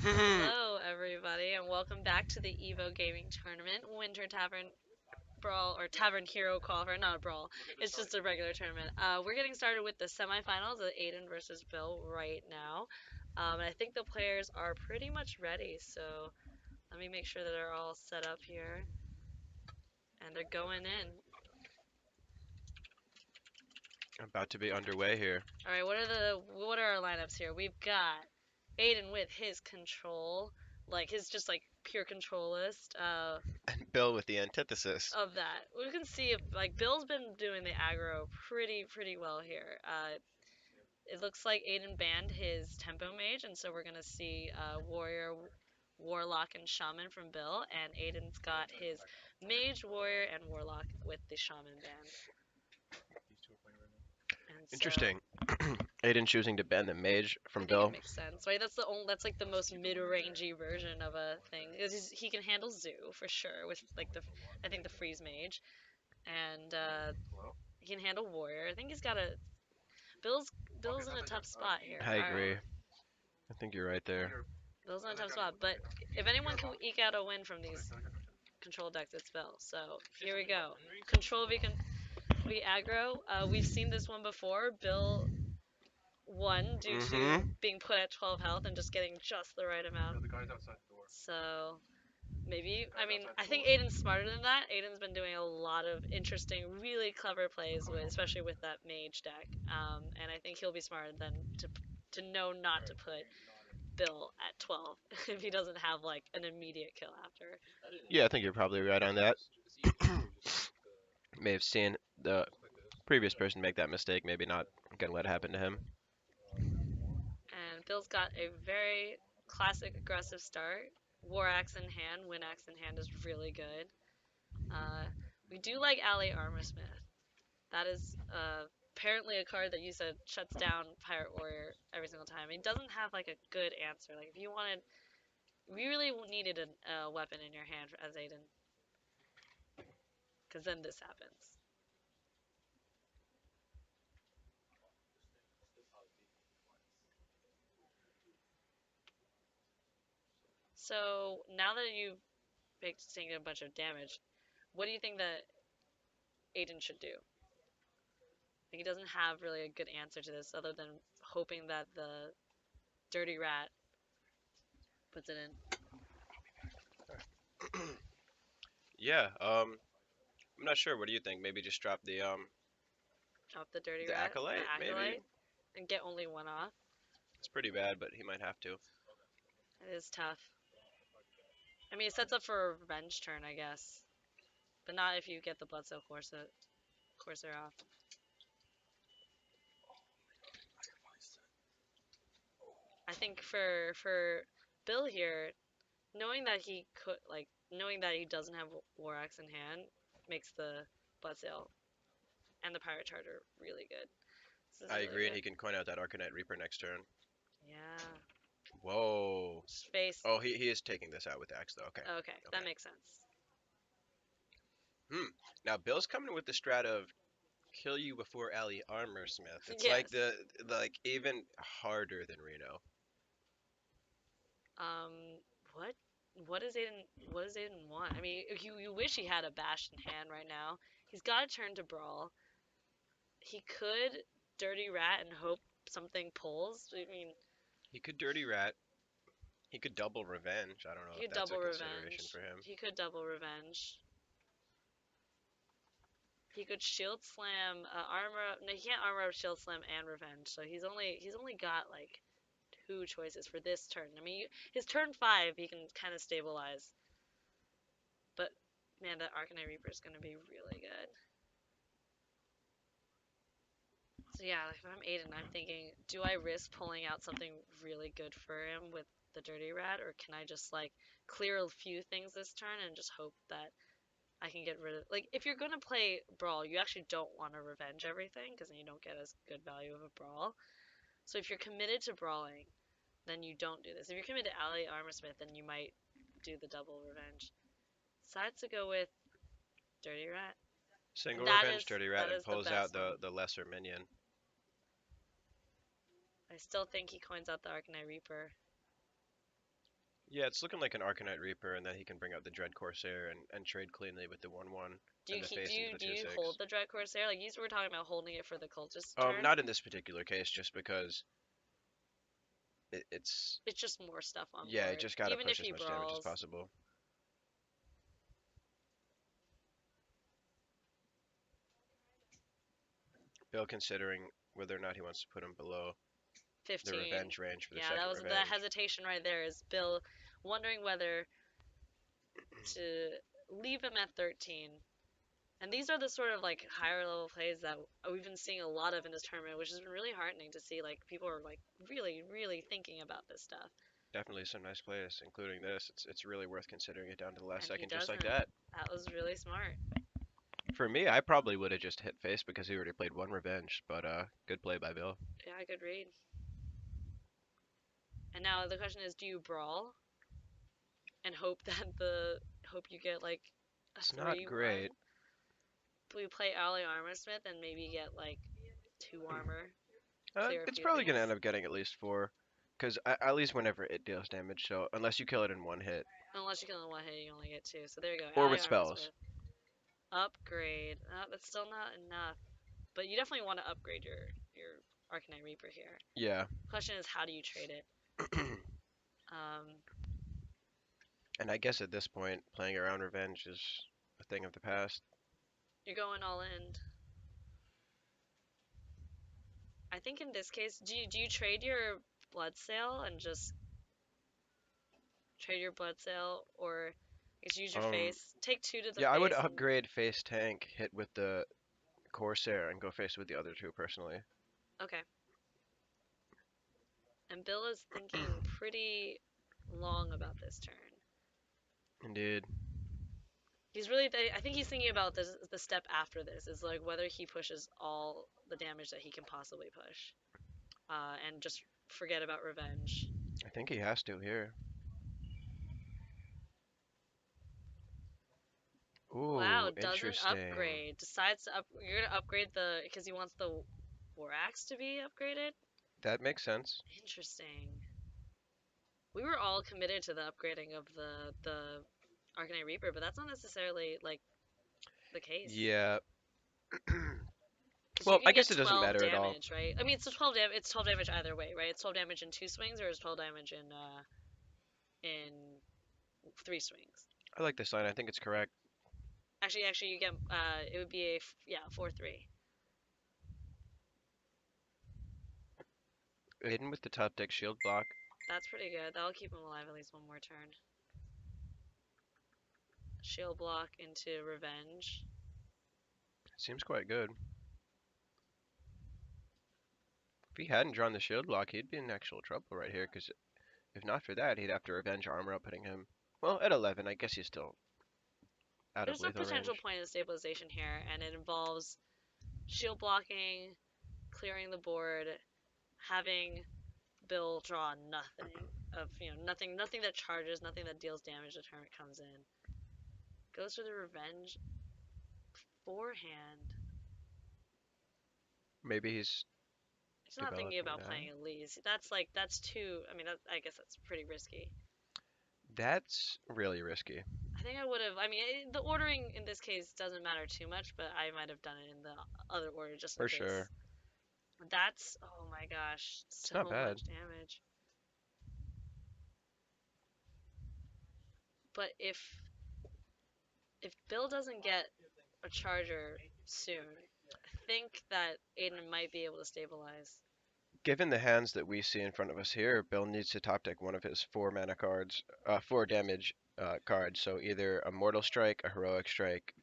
Hello, everybody, and welcome back to the Evo Gaming Tournament, Winter Tavern Brawl, or Tavern Hero Qualifier, not a brawl. It's just a regular tournament. We're getting started with the semifinals of Aiden versus Bill right now. And I think the players are pretty much ready, so let me make sure that they're all set up here. And they're going in. About to be underway here. Alright, what are our lineups here? We've got Aiden with his control, like his just like pure control list. And Bill with the antithesis. Of that. We can see if like Bill's been doing the aggro pretty well here. It looks like Aiden banned his tempo mage, and so we're gonna see warrior, warlock, and shaman from Bill, and Aiden's got his mage, warrior, and warlock with the shaman ban. And so Interesting. Aiden choosing to ban the mage I from think it Bill. makes sense, right? That's like the most mid-rangey version of a thing. He can handle Zoo for sure with like the I think the freeze mage, and he can handle warrior. I think he's got a Bill's Bill's in a tough spot here. I All right, agree. I think you're right there. Bill's in a tough spot, but if anyone can eke out a win from these control decks, it's Bill. So here we go. Control v aggro. We've seen this one before. Bill won due to Mm-hmm. being put at 12 health and just getting just the right amount. So maybe, I mean, I think Aiden's smarter than that. Aiden's been doing a lot of interesting, really clever plays with, especially with that mage deck. And I think he'll be smarter than to know not to put Bill at 12 if he doesn't have like an immediate kill after. Yeah, I think you're probably right on that. May have seen the previous person make that mistake. Maybe not gonna let it happen to him. And Bill's got a very classic aggressive start. War Axe in hand, Win Axe in hand is really good. Uh, we do like Ally Armorsmith. That is apparently a card that you said shuts down Pirate Warrior every single time. It doesn't have like a good answer. Like if you wanted, we really needed a weapon in your hand as Aiden, because then this happens. So now that you've taken a bunch of damage, what do you think that Aiden should do? Like he doesn't have really a good answer to this other than hoping that the dirty rat puts it in. Yeah. I'm not sure. What do you think? Maybe just drop Drop the dirty the rat, the acolyte. Maybe acolyte, and get only one off. it's pretty bad, but he might have to. It is tough. I mean, it sets up for a revenge turn, I guess. But not if you get the Bloodsail Courser off. I think for Bill here, knowing that he could knowing that he doesn't have War Axe in hand makes the Bloodsail and the Pirate Charger really good. This is I really agree, and good. he can coin out that Arcanite Reaper next turn. Yeah. Whoa. Space. Oh, he is taking this out with the axe though. Okay. Okay, that Okay. makes sense. Now Bill's coming with the strat of kill you before Ally Armorsmith. It's like Yes. the like even harder than Reno. Um, what? What does Aiden want? I mean, you wish he had a bash in hand right now. He's got to turn to brawl. He could dirty rat and hope something pulls. I mean, He could dirty rat. He could double revenge. I don't know he if could that's a double consideration revenge. for him. He could double revenge. He could shield slam, armor up. No, he can't armor up, shield slam, and revenge. So he's only got like two choices for this turn. I mean, his turn 5 he can kind of stabilize. But man, that Arcanine Reaper is gonna be really good. So yeah, like if I'm Aiden, I'm thinking, do I risk pulling out something really good for him with the Dirty Rat, or can I just like clear a few things this turn and just hope that I can get rid of like if you're gonna play Brawl, you actually don't want to revenge everything because then you don't get as good value of a Brawl. So if you're committed to brawling, then you don't do this. If you're committed to Ally Armorsmith, then you might do the double revenge. Decides to go with Dirty Rat. And Single that revenge is dirty rat that and is the pulls out best one. the lesser minion. I still think he coins out the Arcanine Reaper. Yeah, it's looking like an Arcanite Reaper, and then he can bring out the Dread Corsair and trade cleanly with the 1/1 Do you and the keep face into the do two you six. hold the Dread Corsair? Like you were talking about holding it for the cultist turn. Not in this particular case, just because it's It's just more stuff on yeah, you board. just gotta Even if push as he much damage as brawls. possible. Bill considering whether or not he wants to put him below the 15. revenge range for the Yeah, that second was the revenge. hesitation right there. Is Bill wondering whether to leave him at 13. And these are the sort of like higher level plays that we've been seeing a lot of in this tournament, which has been really heartening to see. Like people are like really, really thinking about this stuff. Definitely some nice plays, including this. It's really worth considering it down to the last And he second, just like doesn't. that. That was really smart. For me, I probably would have just hit face because he already played one revenge, but good play by Bill. Yeah, good read. And now the question is, do you brawl and hope you get like a It's not 3/1? great. We play Ally Armorsmith and maybe get like 2 armor, clear a It's few probably gonna end things. up getting at least four, because at least whenever it deals damage. So unless you kill it in one hit Unless you kill in one hit, you only get two. So there you go. or Ally with spells. Armorsmith. Upgrade. That's still not enough. But you definitely want to upgrade your Arcanine Reaper here. Yeah. Question is, how do you trade it? Um, And I guess at this point, playing around revenge is a thing of the past. you're going all in. I think in this case, do you trade your blood sale and just trade your blood sale, or just use your Um, face? Take two to the yeah, I would face and upgrade face tank, hit with the Corsair, and go face with the other two personally. okay. And Bill is thinking pretty long about this turn. Indeed. I think he's thinking about the step after this is like whether he pushes all the damage that he can possibly push, and just forget about revenge. I think he has to here. Wow, Ooh, doesn't interesting. upgrade. Decides to up. You're gonna upgrade because he wants the War Axe to be upgraded. That makes sense. Interesting. We were all committed to the upgrading of the Arcanine Reaper, but that's not necessarily like the case. Yeah. Because you Well, can I guess get it doesn't 12 matter at all. damage, right? I mean, it's 12 damage. It's 12 damage either way, right? It's 12 damage in 2 swings, or it's 12 damage in 3 swings. I like this line. I think it's correct. Actually, you get it would be yeah 4/3. Aiden with the top deck shield block. That's pretty good. That'll keep him alive at least one more turn. Shield block into revenge. Seems quite good. If he hadn't drawn the shield block, he'd be in actual trouble right here, because if not for that, he'd have to revenge armor up, putting him, well, at 11. I guess he's still out of There's a lethal potential range. point of stabilization here, and it involves shield blocking, clearing the board, having Bill draw nothing nothing that charges, nothing that deals damage the turn it comes in. Goes for the revenge forehand. Maybe he's He's not thinking developing about that. playing Elise. That's too. I mean, I guess that's pretty risky. That's really risky. I think I would have. I mean, the ordering in this case doesn't matter too much, but I might have done it in the other order just in For case. sure. That's oh my gosh, It's not so bad. much damage. But if Bill doesn't get a charger soon, I think that Aiden might be able to stabilize. Given the hands that we see in front of us here, Bill needs to top deck one of his 4 mana cards, 4 damage cards. So either a Mortal Strike, a Heroic Strike,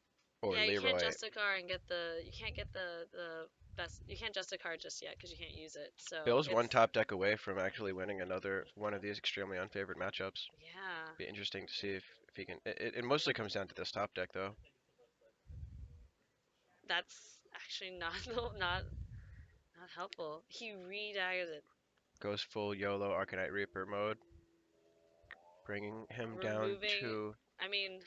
or Yeah, you can't Leroy. Justicar and get the you can't get the best. You can't Justicar just yet because you can't use it. So Bill's one it's top deck away from actually winning another one of these extremely unfavored matchups. yeah. Be interesting to see if he can. It mostly comes down to this top deck, though. That's actually not not helpful. He redaggers it, Goes full YOLO Arcanite Reaper mode, bringing him down removing. to. I mean,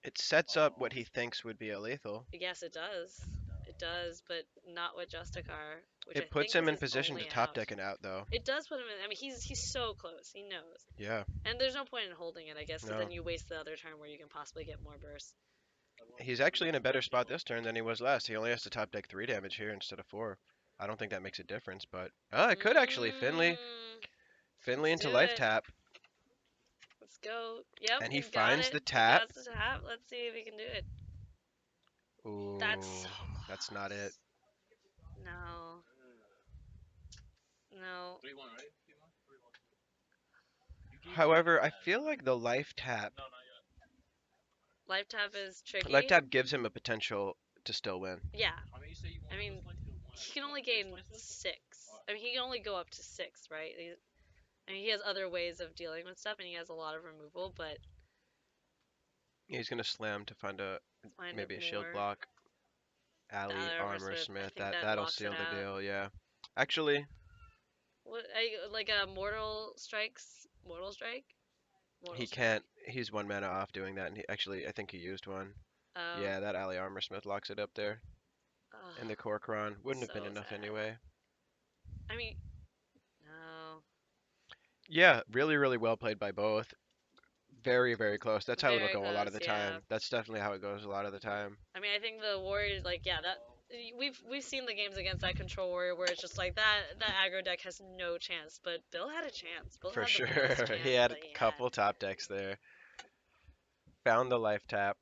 It sets up what he thinks would be a lethal. yes, it does. It does, but not with Justicar. which I It puts think is him in his position to only top out. deck an out though. It does put him in. I mean, he's so close. He knows. Yeah. And there's no point in holding it, I guess, because No. then you waste the other turn where you can possibly get more bursts. He's actually in a better spot this turn than he was last. He only has to top deck 3 damage here instead of 4. I don't think that makes a difference, but it could actually. Mm, Finley let's into do life it. tap, Let's go. Yep, and he he got finds it. the He tap. got the tap. Let's see if he can do it. That's so Ooh, that's not it. close. No. No. However, I feel like the Life tap is life tricky. tap gives him a potential to still win. Yeah. I mean, he can only gain 6. I mean, he can only go up to 6, right? I mean, he has other ways of dealing with stuff, and he has a lot of removal, but He's gonna slam to find a find it maybe a shield more. block. The Alley, other armor armor, smith, I smith. think that That'll locks it seal the out. deal. Yeah. Actually, What, like a mortal strikes? Mortal strike? Mortal he strike. can't. He's 1 mana off doing that, and actually, I think he used one. Oh. Yeah, that alley armor smith locks it up there. Ugh, And the Corcoran wouldn't have been so enough sad. anyway. I mean, no. Yeah, really, really well played by both. Very, very close. That's how it'll Very go a lot of close, the yeah. time. That's definitely how it goes a lot of the time. I mean, I think the Warriors, like, yeah, that we've seen the games against that control warrior where it's just like that aggro deck has no chance, but Bill had a chance. Bill For had the sure. best He chance had a that he had. couple top decks there. Found the life tap.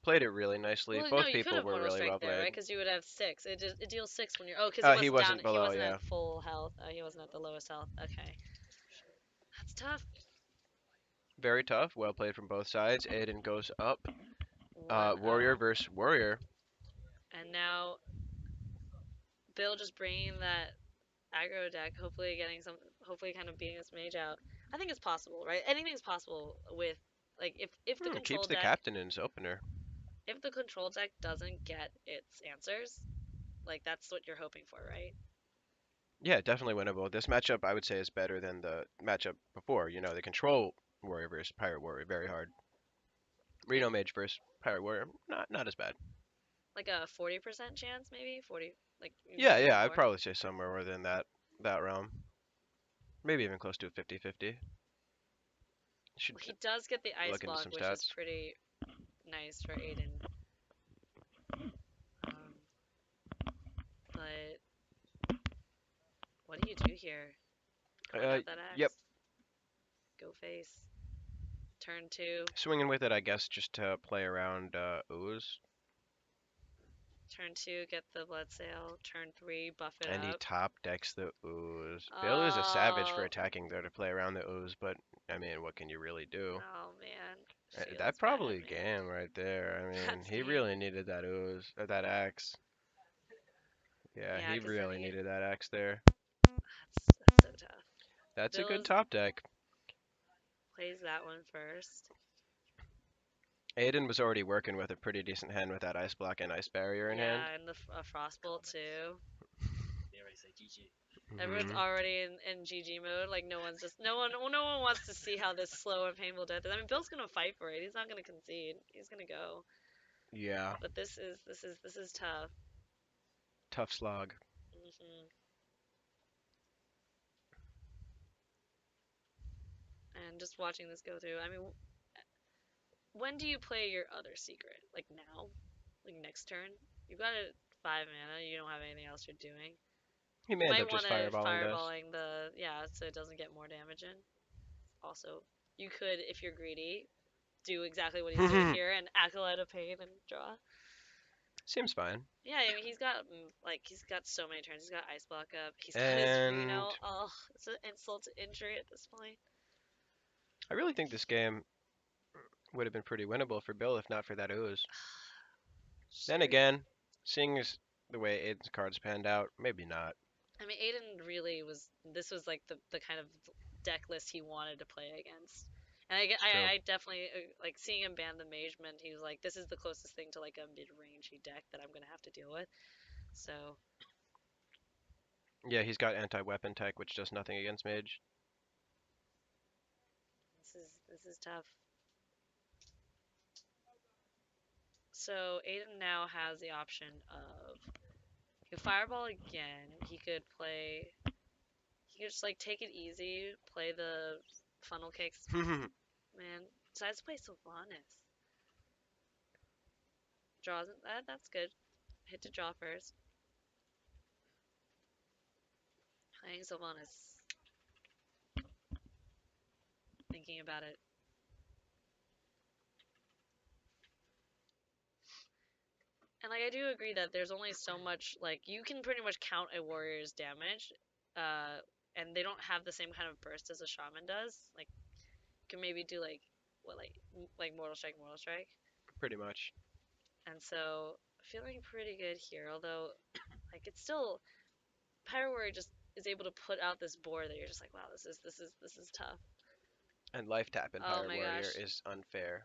Played it really nicely. Well, no, Both you could people have were mortal really strike well there, played. right? Because you would have 6. It deals 6 when you're. Oh, because he He wasn't down. wasn't He below, wasn't yeah. at full health. He wasn't at the lowest health. Okay, that's tough. Very tough. Well played from both sides. Aiden goes up. 1-0, Warrior versus Warrior. and now Bill just bringing that aggro deck, hopefully getting some, hopefully kind of beating this mage out. I think it's possible, right? Anything's possible with, like, if the control Keeps the deck, captain in his opener. if the control deck doesn't get its answers, like that's what you're hoping for, right? Yeah, definitely winnable. This matchup, I would say, is better than the matchup before. The control Warrior versus Pirate Warrior, very hard. Reno And Mage versus Pirate Warrior, not as bad. like a 40% chance, maybe 40, like even a Yeah, little yeah, I'd more. probably say somewhere within that realm. Maybe even close to a 50-50. Should Well, he does get the ice look into block, some which is stats. pretty nice for Aiden. Um, but what do you do here? Calling out that Yep. axe. Go face. Turn 2. Swinging with it, I guess, just to play around Ooze. Turn 2, get the blood sail. Turn 3, buff it And he up. top decks the Ooze. Bill is a savage for Oh, attacking there to play around the Ooze, but I mean, what can you really do? oh man. That Feels bad, probably man. game right there. I mean, That's he game. really needed that Ooze, that axe. Yeah, Yeah, he because then really he. needed that axe there. That's so tough. That's a Bill good is, top deck. plays that one first. Aiden was already working with a pretty decent hand with that ice block and ice barrier in hand. Yeah, and the frostbolt too. Everyone's Hmm. already in GG mode. Like no one's just no one wants to see how this slow and painful death is. I mean, Bill's gonna fight for it. He's not gonna concede. He's gonna go. Yeah, But this is tough. tough slog. And just watching this go through. I mean, when do you play your other secret? Like now? Like next turn? You've got a 5 mana. You don't have anything else you're doing. He You may end might up want just to fireballing this. fireballing the, yeah, so it doesn't get more damage in. Also, you could, if you're greedy, do exactly what he's doing here and Acolyte of Pain and draw. Seems fine. Yeah, I mean he's got he's got so many turns. He's got Ice Block up. He's got his And Reno. Oh, it's an insult to injury at this point. I really think this game would have been pretty winnable for Bill if not for that ooze. Then Screw. again, seeing as the way Aiden's cards panned out, maybe not. I mean, Aiden really was. This was like the kind of deck list he wanted to play against. And True. I definitely like seeing him ban the mage meant he was like, this is the closest thing to like a mid-rangey deck that I'm gonna have to deal with. So Yeah, he's got anti-weapon tech, which does nothing against mage. this is tough. So Aiden now has the option of He could fireball again. He could play. He could just like take it easy, play the funnel cakes. Man, decides to play Sylvanas. Draws that. That's good. Hit to draw first. Playing Sylvanas. Thinking about it. And like I do agree that there's only so much like you can pretty much count a warrior's damage, uh, and they don't have the same kind of burst as a shaman does. Like you can maybe do like what like mortal strike, Pretty much. and so feeling pretty good here. Although like it's still Pyro Warrior just is able to put out this board that you're just like wow this is tough. And life tap in Oh Pirate my Warrior gosh, is unfair.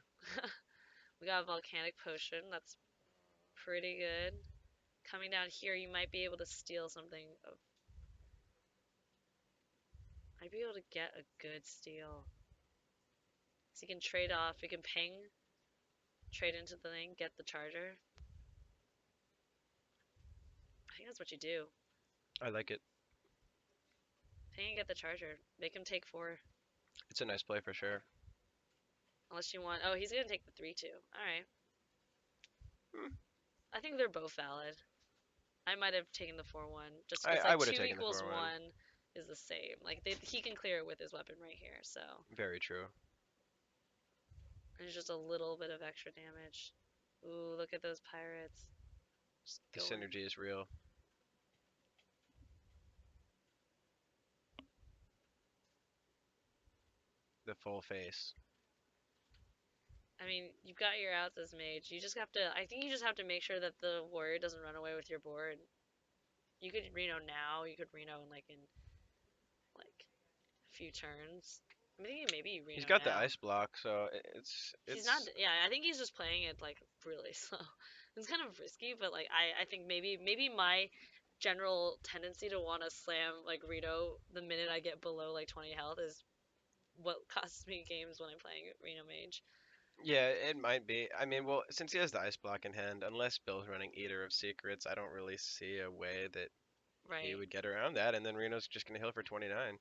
we got a volcanic potion. That's pretty good. Coming down here, you might be able to steal something of I'd be able to get a good steal. So you can trade off, you can ping, trade into the thing, get the charger. I think that's what you do. I like it. Ping and get the charger. Make him take 4. It's a nice play for sure. Unless you want. Oh, he's gonna take the 3-2. Alright. Hmm. I think they're both valid. I might have taken the 4-1. Just I, because, I like, would have 2 taken the equals 4-1. 1 is the same. Like, he can clear it with his weapon right here, so. Very true. There's just a little bit of extra damage. Ooh, look at those pirates. Just The going. synergy is real. The full face. I mean, you've got your outs as mage. You just have to. I think you just have to make sure that the warrior doesn't run away with your board. You could Reno now. You could Reno in like a few turns. I'm thinking maybe He's Reno got the now. ice block, so it's He's not. it's Yeah, I think he's just playing it like really slow. It's kind of risky, but like I think maybe my general tendency to want to slam like Reno the minute I get below like 20 health is what costs me games when I'm playing Reno Mage. yeah, it might be. I mean, well, since he has the ice block in hand, unless Bill's running Eater of Secrets, I don't really see a way that he Right. would get around that, and then Reno's just gonna heal for 29.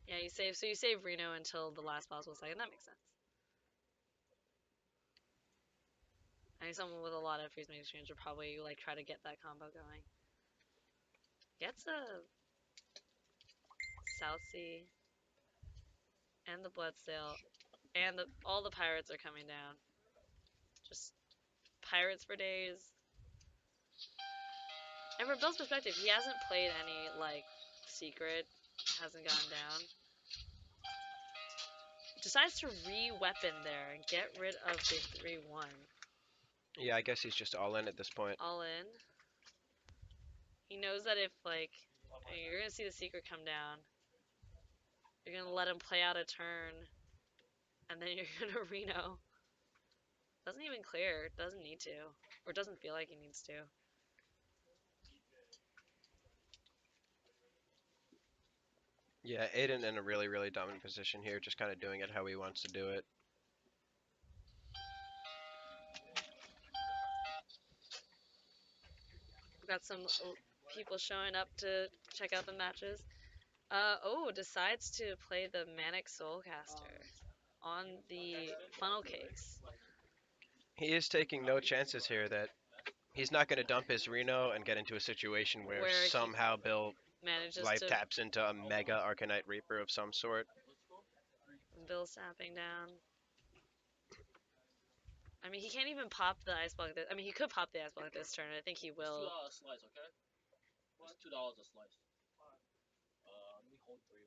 Yeah, you save Reno until the last possible second. That makes sense. I think someone with a lot of freeze mage exchange would probably like try to get that combo going. Gets a South Sea and the Bloodsail and all the pirates are coming down. Just pirates for days. And from Bill's perspective, he hasn't played any like secret, hasn't gone down. Decides to re-weapon there and get rid of the 3-1. Yeah, I guess he's just all in at this point. All in. He knows that if like you're gonna see the secret come down, you're gonna let him play out a turn, and then you're gonna Reno. Doesn't even clear. Doesn't need to, or doesn't feel like he needs to. Yeah, Aiden in a really, really dominant position here, just kind of doing it how he wants to do it. We've got some people showing up to check out the matches. Decides to play the Manic Soulcaster on the funnel cakes. He is taking no chances here that he's not going to dump his Reno and get into a situation where Where he somehow Bill manages life to taps into a mega Arcanite Reaper of some sort. Bill snapping down. I mean, he can't even pop the ice block. I mean, he could pop the ice block this turn. I think he will. $2 slice, okay? It's $2 a slice. Let me hold for you.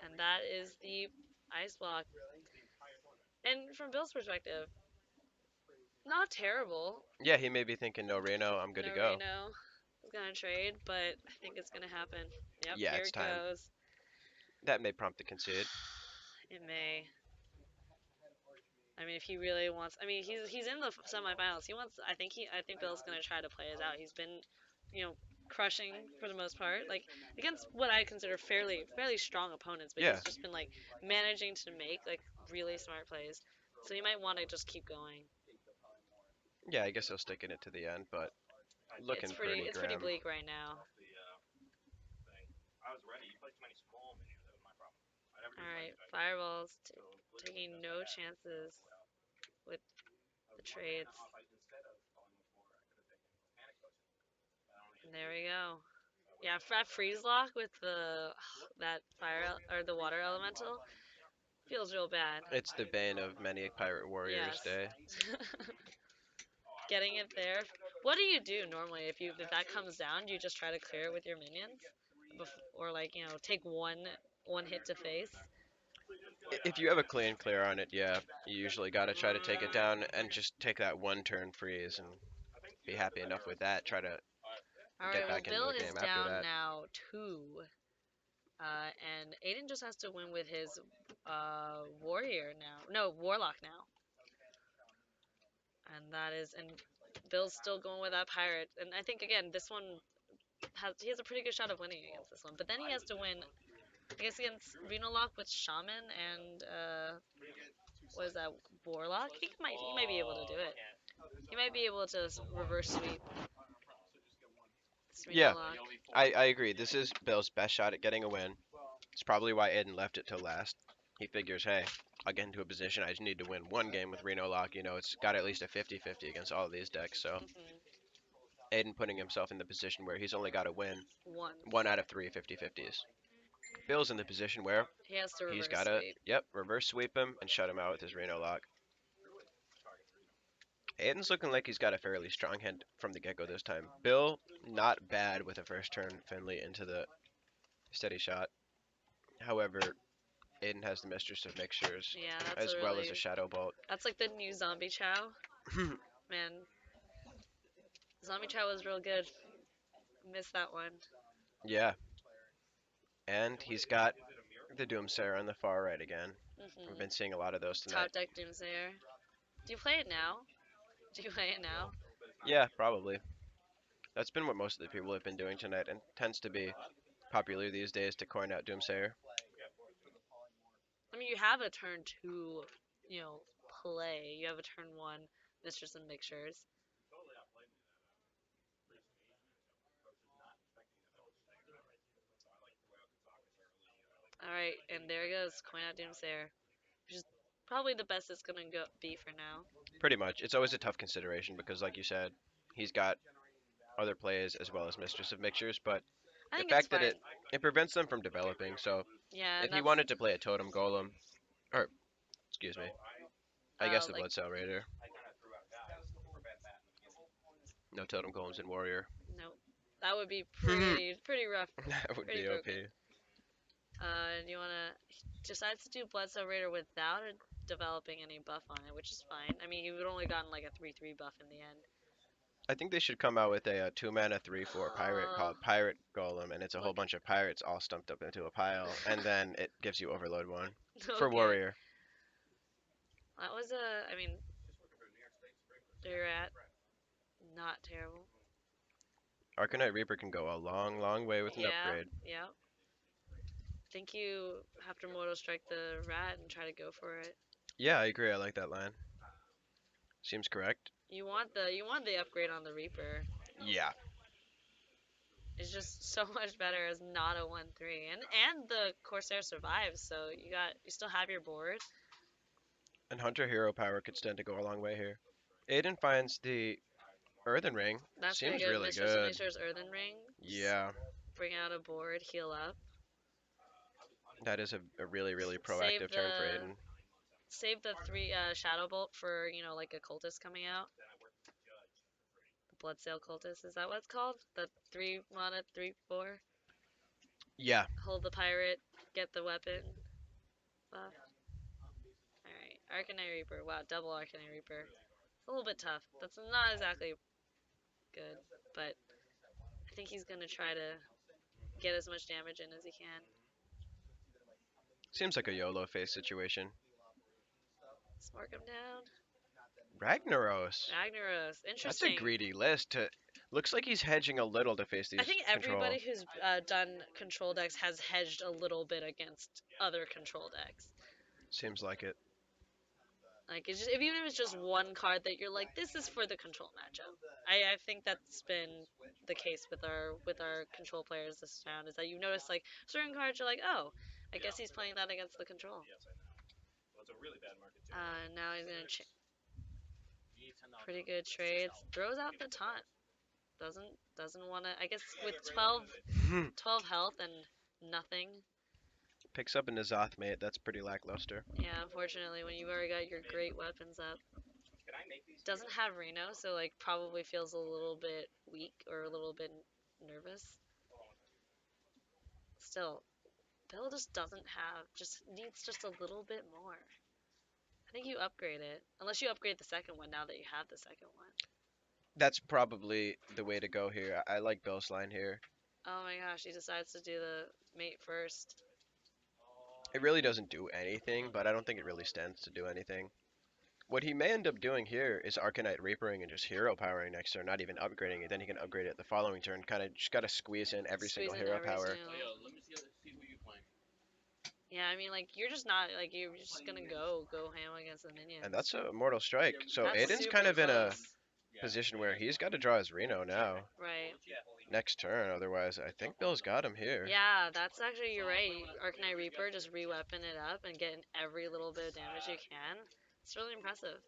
And that is the ice block. And from Bill's perspective, not terrible. Yeah, he may be thinking, no Reno, I'm good to No go. Reno is gonna trade, but I think it's gonna happen. Yep, Yeah, here it's it time. goes. That may prompt the concede. It may. I mean, if he really wants, I mean, he's in the semifinals. He wants. I think Bill's gonna try to play his out. He's been, you know, crushing for the most part, like against what I consider fairly strong opponents. But Yeah, he's just been like managing to make like really smart plays. So you might want to just keep going. Yeah, I guess he'll stick in it to the end, but looking pretty It's pretty grim. bleak right now. Alright, fireballs taking no chances with the trades. And there we go. Yeah, that freeze lock with that fire or the water elemental feels real bad. It's the bane of many pirate warriors' Yes. day. Getting it there. What do you do normally if that comes down? Do you just try to clear it with your minions, or like take one hit to face? If you have a clean clear on it, yeah, you usually gotta try to take it down and just take that one turn freeze and be happy enough with that. Try to All right. get Well, back into Bill the is game after down that. now 2, and Aiden just has to win with his warrior now. No, warlock now. And Bill's still going with that pirate. And I think again, this one he has a pretty good shot of winning against this one. But then he has to win, I guess, against Reno Lock with Shaman and what is that, Warlock? He might be able to do it. He might be able to reverse sweep this Reno Yeah, Lock. I agree. This is Bill's best shot at getting a win. It's probably why Aiden left it till last. He figures, hey, I'll get into a position. I just need to win one game with Reno Lock. You know, it's got at least a 50-50 against all of these decks. So Aiden putting himself in the position where he's only got to win One. one out of three 50-50s. Bill's in the position where He has to he's reverse got to, sweep. yep, reverse sweep him and shut him out with his Reno Lock. Aiden's looking like he's got a fairly strong hand from the get-go this time. Bill, not bad with a first turn Finley into the steady shot. However, Aiden has the Mistress of Mixtures Yeah, as well as a Shadow Bolt. that's like the new Zombie Chow. Man, Zombie Chow was real good. Missed that one. Yeah, and he's got the Doomsayer on the far right again. We've been seeing a lot of those tonight. Top deck Doomsayer. Do you play it now? Do you play it now? Yeah, probably. That's been what most of the people have been doing tonight, and tends to be popular these days to coin out Doomsayer. I mean, you have a turn 2, play. You have a turn 1 Mistress and Mixtures. Alright, and there goes coin out Doomsayer, which is probably the best it's gonna be for now. Pretty much. It's always a tough consideration because, like you said, he's got other plays as well as Mistress of Mixtures, but I the think it's fact that fine. it prevents them from developing. So Yeah, if and he that's wanted to play a Totem Golem, or excuse me, I guess the like Blood Cell Raider. No Totem Golems in Warrior. no, that would be That pretty rough, would pretty be OP. broken. And you wanna decide to do Blood Cell Raider without developing any buff on it, which is fine. I mean, you would only gotten like a 3/3 buff in the end. I think they should come out with a 2-mana 3/4 pirate called Pirate Golem, and it's a whole Look. bunch of pirates all stumped up into a pile, and then it gives you Overload 1 for Okay. Warrior. That was I mean, they're at not terrible. Arcanite Reaper can go a long, long way with an upgrade. Yeah. I think you have to Mortal Strike the rat and try to go for it. Yeah, I agree. I like that line. Seems correct. You want the upgrade on the Reaper. Yeah. It's just so much better as not a 1/3, and the Corsair survives, so you still have your board. And Hunter Hero Power could stand to go a long way here. Aiden finds the Earthen Ring. That's gonna Seems give really good. Mistress Earthen Ring. Yeah, Bring out a board, heal up. that is a really, really Save proactive turn for Aiden. save the 3 Shadow Bolt for like a cultist coming out. The Bloodsail cultist, is that what it's called? The 3-mana 3/4. Yeah. Hold the pirate, get the weapon buff. Alright, Arcanine Reaper. Wow, double Arcanine Reaper. It's a little bit tough. That's not exactly good, but I think he's gonna try to get as much damage in as he can. Seems like a YOLO face situation. Spark him down. Ragnaros. Ragnaros. That's a Interesting. greedy list. Looks like he's hedging a little to face these I think control. everybody who's done control decks has hedged a little bit against other control decks. Seems like it. Like, it's just, if even if it's just one card that you're like, this is for the control matchup. I think that's been the case with our control players this round, is that you notice like certain cards you're like, oh, I guess he's playing that against the control. Now he's gonna pretty good trades. Throws out the taunt. Doesn't want to. I guess with 12 health and nothing. Picks up a Nazoth mate. That's pretty lackluster. Yeah, unfortunately, when you've already got your great weapons up. Doesn't have Reno, so like probably feels a little bit weak or a little bit nervous. Still, Bill just doesn't have, just needs just a little bit more. I think you upgrade it, unless you upgrade the second one now that you have the second one. That's probably the way to go here. I like Bill's line here. Oh my gosh, he decides to do the mate first. It really doesn't do anything, but I don't think it really stands to do anything. What he may end up doing here is Arcanite Reapering and just hero powering next turn, not even upgrading it. Then he can upgrade it the following turn. Kind of just got to squeeze in every single hero power. Yeah, I mean, like, you're just not, like, you're just gonna go ham against the minions. And that's a Mortal Strike. So That's Aiden's super kind of in a close. position where he's got to draw his Reno now. Right. Next turn, otherwise I think Bill's got him here. Yeah, that's actually, you're right. Arcanite Reaper, just re-weapon it up and get every little bit of damage you can. It's really impressive.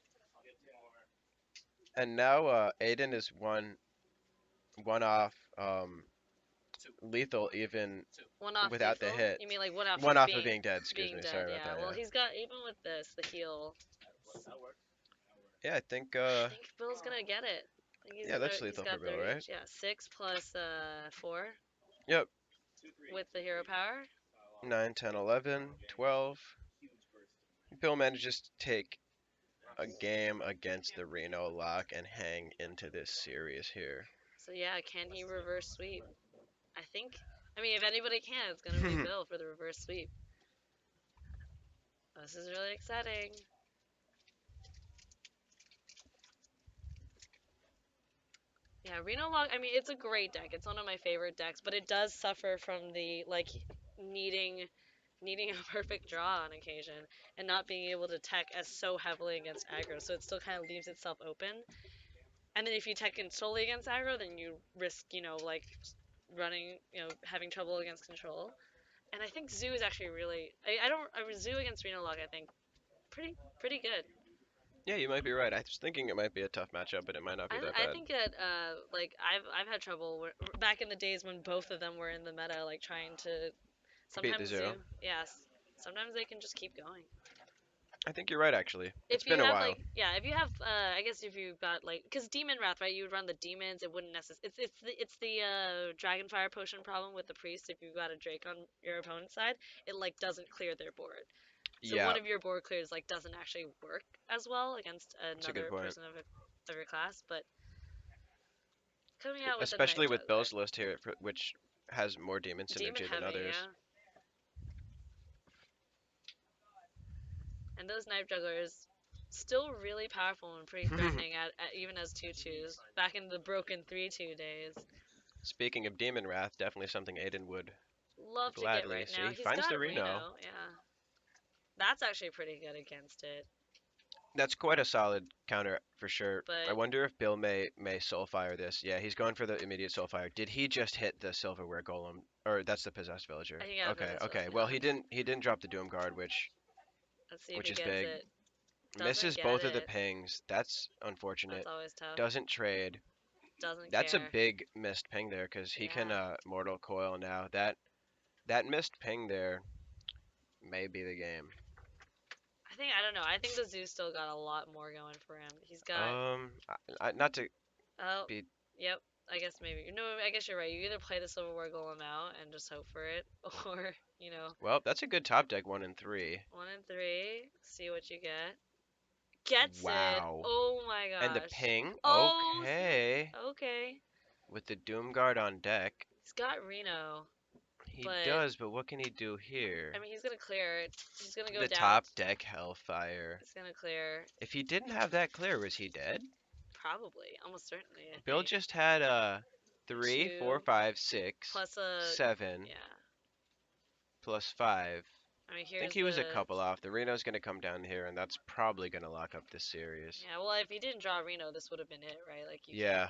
And now Aiden is one off lethal even One off without the lethal? hit. You mean like one off One of off being, of being dead, excuse me. dead, Sorry yeah. about that. Well, Yeah. he's got, even with this, the heal. Yeah, I think I think Bill's gonna get it. I think yeah, that's he's lethal got for Bill, 30. right? Yeah, 6 plus 4. Yep. With the hero power. 9, 10, 11, 12. Bill manages to take a game against the Reno lock and hang into this series here. So yeah, can he reverse sweep? I think, I mean, if anybody can, it's gonna be Bill for the reverse sweep. This is really exciting. Yeah, Reno Lock, I mean, it's a great deck. It's one of my favorite decks, but it does suffer from the, like, needing a perfect draw on occasion and not being able to tech as so heavily against aggro, so it still kind of leaves itself open. And then if you tech in solely against aggro, then you risk, like, running, having trouble against control. And I think Zoo is actually really, Zoo against Reno Lock, I think, pretty good. Yeah, you might be right. I was thinking it might be a tough matchup, but it might not be that I bad. think that like I've had trouble back in the days when both of them were in the meta, like trying to Beat the sometimes Zoo. yes, sometimes they can just keep going. I think you're right, actually. It's If you been a have while. like if you have I guess if you've got like because Demon Wrath, right, you would run the demons, it wouldn't necessarily it's the Dragonfire potion problem with the priest. If you've got a Drake on your opponent's side, it like doesn't clear their board. So Yeah, one of your board clears like doesn't actually work as well against that's a good another point. person of your class, but coming out with Especially a Knight with Juggler. Bill's list here, which has more demon Demon synergy than heavy, others. yeah. And those Knife Jugglers still really powerful and pretty threatening even as 2/2s. Back in the broken 3/2 days. Speaking of Demon Wrath, definitely something Aiden would Love to get gladly right see. now. He He's finds got the Reno. yeah. That's actually pretty good against it. That's quite a solid counter for sure. I But wonder if Bill may Soulfire this. Yeah, he's going for the immediate Soulfire. Did he just hit the Silverware Golem? Or that's the Possessed Villager. I think I Okay, possessed okay. it, Well, yeah. he didn't drop the Doom Guard, which Let's see if he is gets big. it. Doesn't Misses get both of the it. pings. That's That's unfortunate. always tough. Doesn't trade. Doesn't That's a care. big missed ping there because he can Yeah. Mortal Coil now. That missed ping there may be the game. I don't know. I think the Zoo still got a lot more going for him. He's got Not to oh be. yep. I guess maybe. No, I guess you're right. You either play the Silverware Golem out and just hope for it, or, Well, that's a good top deck 1 and 3. 1 and 3. See what you get. Gets it. Wow. Oh my And the gosh. ping. Oh, Okay. okay. With the Doom Guard on deck. He's got Reno, He but does, but what can he do here? I mean, he's gonna clear it. He's gonna go The down. top deck Hellfire. He's gonna clear. If he didn't have that clear, was he dead? Probably, almost certainly. I Bill think. just had 3, 4, 2 5, 6, plus a 7 yeah. plus 5. I mean, I think here's he was a the. couple off. The Reno's gonna come down here, and that's probably gonna lock up this series. Yeah, well, if he didn't draw Reno, this would have been it, right? Like, you can't. Yeah,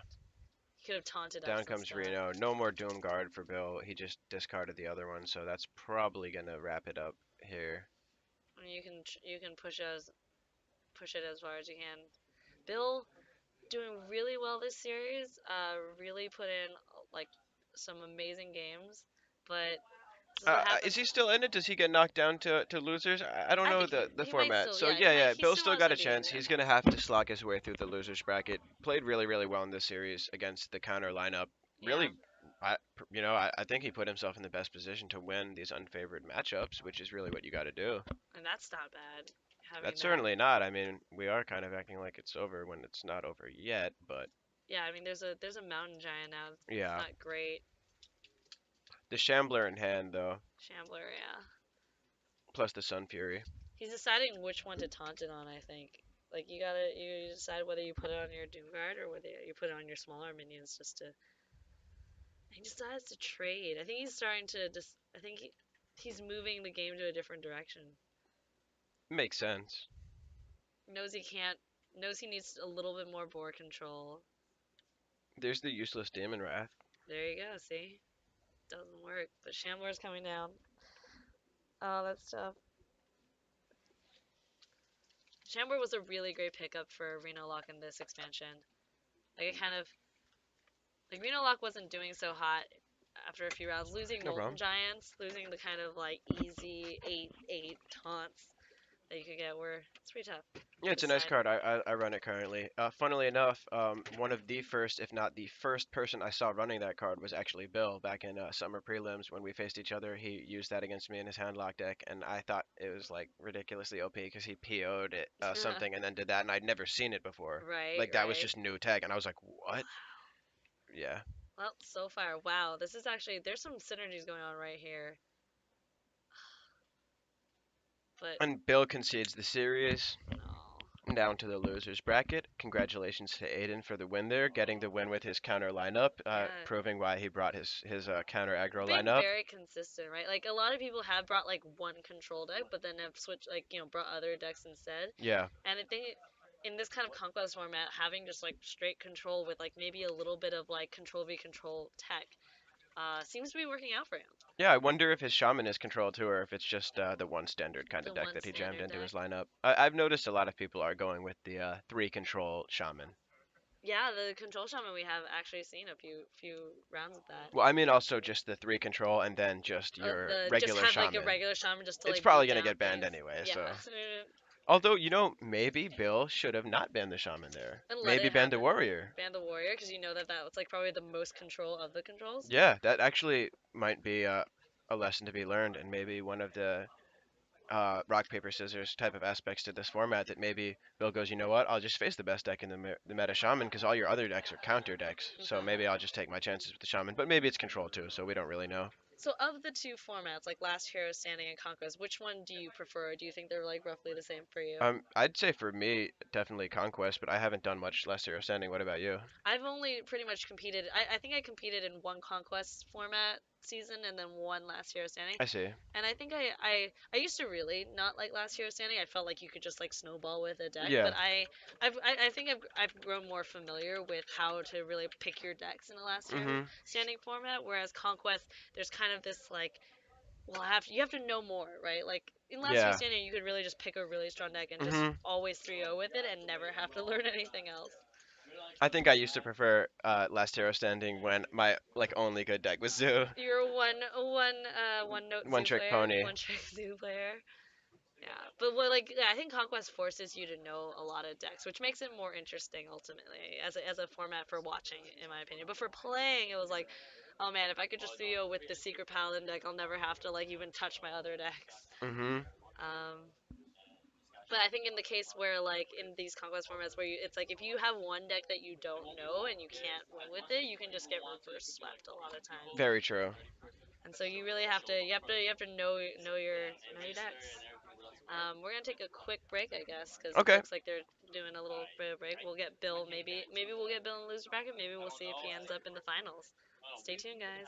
He could have taunted us down and comes stuff. Reno. No more Doom Guard for Bill. He just discarded the other one, so that's probably gonna wrap it up here. I mean, you can push it as far as you can. Bill doing really well this series. Really put in like some amazing games, but this is what Is happens. he still in it? Does he get knocked down to losers? I don't I know think the he might format. still. So Yeah, yeah, yeah, he Bill still still wants got to a be in chance. there. He's gonna have to slog his way through the losers bracket. Played really, really well in this series against the counter lineup. Yeah, Really, I think he put himself in the best position to win these unfavored matchups, which is really what you got to do. and that's not bad. Having That's that. certainly not. I mean, we are kind of acting like it's over when it's not over yet, but Yeah, I mean, there's a mountain giant now. It's yeah. not great. The Shambler in hand though, Shambler, yeah. plus the Sun Fury. He's deciding which one to taunt it on, I think. Like, you decide whether you put it on your Doom Guard or whether you put it on your smaller minions just to. He decides to trade. I think he's starting to just. I think he's moving the game to a different direction. Makes sense. Knows he can't. Knows he needs a little bit more board control. There's the useless Demon Wrath. There you go. See, doesn't work. But Shambler's coming down. Oh, that's tough. Shambler was a really great pickup for Reno Lock in this expansion. Like, it kind of like Reno Lock wasn't doing so hot after a few rounds, losing No Molten problem. Giants, losing the kind of like easy 8/8 taunts that you could get were it's pretty tough. Yeah, it's a nice Decide. card. I run it currently. Funnily enough, one of the first, if not the first person I saw running that card was actually Bill back in summer prelims when we faced each other. He used that against me in his handlock deck, and I thought it was like ridiculously OP because he PO'd it something and then did that, and I'd never seen it before. Right, Like that was right. just new tech, and I was like, what? Yeah. Well, so far, wow, this is actually there's some synergies going on right here. But And Bill concedes the series. no. Down to the losers bracket. Congratulations to Aiden for the win there, getting the win with his counter lineup, Yeah. proving why he brought his counter aggro Being lineup. very consistent, right? Like, a lot of people have brought like one control deck, but then have switched, like, brought other decks instead. Yeah, And I think in this kind of Conquest format, having just like straight control with like maybe a little bit of like control v control tech seems to be working out for him. yeah. I wonder if his shaman is controlled too, or if it's just the one standard kind of The deck one that he jammed standard into deck. his lineup. I've noticed a lot of people are going with the three control shaman. Yeah, the control shaman we have actually seen a few rounds of that. Well, I mean also just the three control and then just your The just regular have like a shaman. regular shaman just to It's like probably beat gonna down get banned things. anyway, Yeah. so. Although, maybe Bill should have not banned the shaman there. And let Maybe it banned the happen. warrior. Ban the warrior because you know that that's like probably the most control of the controls. Yeah, that actually might be a lesson to be learned, and maybe one of the rock paper scissors type of aspects to this format that maybe Bill goes, you know what? I'll just face the best deck in the meta shaman because all your other decks are counter decks. So Mhm. maybe I'll just take my chances with the shaman. But maybe it's control too, so we don't really know. So of the two formats, like Last Hero Standing and Conquest, which one do you prefer? Do you think they're like roughly the same for you? I'd say for me, definitely Conquest, but I haven't done much Last Hero Standing. What about you? I've only pretty much competed. I think I competed in one Conquest format season and then one Last Hero Standing. I see. And I think I used to really not like Last Hero Standing. I felt like you could just like snowball with a deck. Yeah. But I think I've grown more familiar with how to really pick your decks in a Last Hero Mhm. Standing format. Whereas Conquest, there's kind of this like, well, you have to know more, right? Like in Last Hero Yeah. Standing, you could really just pick a really strong deck and just Mhm. always 3-0 with it and never have to learn anything else. I think I used to prefer Last Hero Standing when my like only good deck was Zoo. You're a one note One zoo trick player, pony. one trick zoo player. Yeah, but yeah, I think Conquest forces you to know a lot of decks, which makes it more interesting ultimately as a format for watching, in my opinion. But for playing, it was like, oh man, if I could just 3 with the Secret Paladin deck, I'll never have to like even touch my other decks. Mhm. Um, but I think in the case where like in these Conquest formats where it's like if you have one deck that you don't know and you can't win with it, you can just get reverse swept a lot of times. Very true. And so you really have to know your decks. We're gonna take a quick break, I guess, because it Okay. looks like they're doing a little bit of break. We'll get Bill. Maybe we'll get Bill in the loser bracket. Maybe we'll see if he ends up in the finals. Stay tuned, guys.